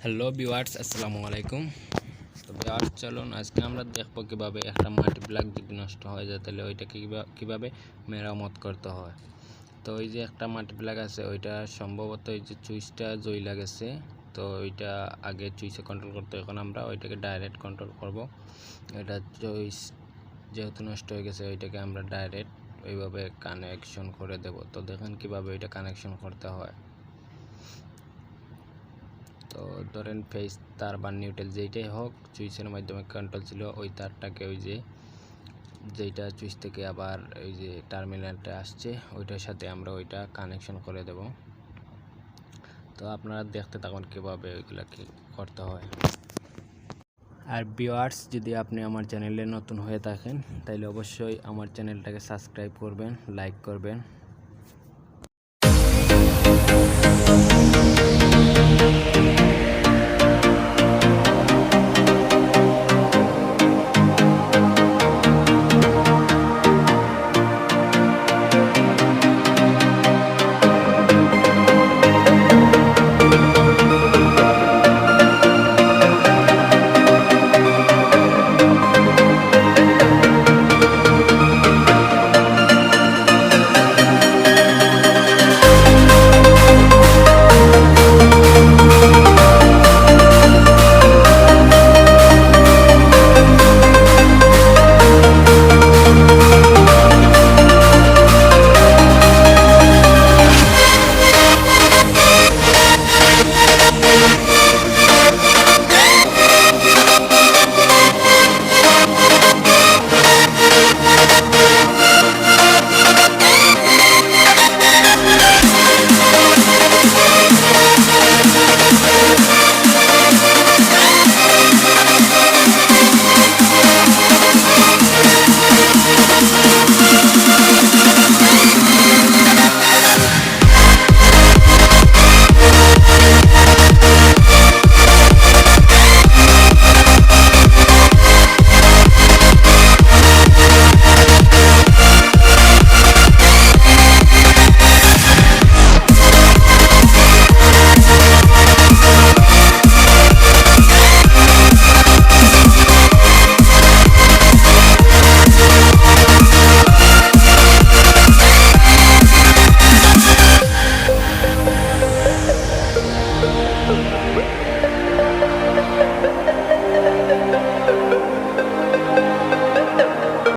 Hello viewers, আসসালামু আলাইকুম। তো ভিউয়ার্স, চলুন আজকে আমরা দেখব কিভাবে একটা মাল্টি প্লাগ যদি নষ্ট হয়ে যায় তাহলে ওইটাকে কিভাবে মেরামত করতে হয়। তো এই যে একটা মাল্টি প্লাগ আছে, ওইটা সম্ভবত এই যে সুইচটা জ্বলে গেছে। তো ওইটা আগে সুইচে কন্ট্রোল করতে, এখন আমরা ওইটাকে ডাইরেক্ট কন্ট্রোল করব। এটা সুইচ যেহেতু নষ্ট হয়ে গেছে, ওইটাকে আমরা ডাইরেক্ট ওইভাবে কানেকশন করে দেব। তো দেখেন কিভাবে ওইটা কানেকশন করতে হয়। তো ধরেন ফেস তার বা নিউট্রাল যেইটাই হোক, সুইচের মাধ্যমে কন্ট্রোল ছিল ওই তারটাকে ওই যে যেইটা সুইচ থেকে আবার ওই যে টার্মিনালটা আসছে ওইটার সাথে আমরা ওইটা কানেকশন করে দেব। তো আপনারা দেখতে থাকুন কীভাবে ওইগুলো কি করতে হয়। আর ভিউয়ার্স, যদি আপনি আমার চ্যানেলে নতুন হয়ে থাকেন তাহলে অবশ্যই আমার চ্যানেলটাকে সাবস্ক্রাইব করবেন, লাইক করবেন।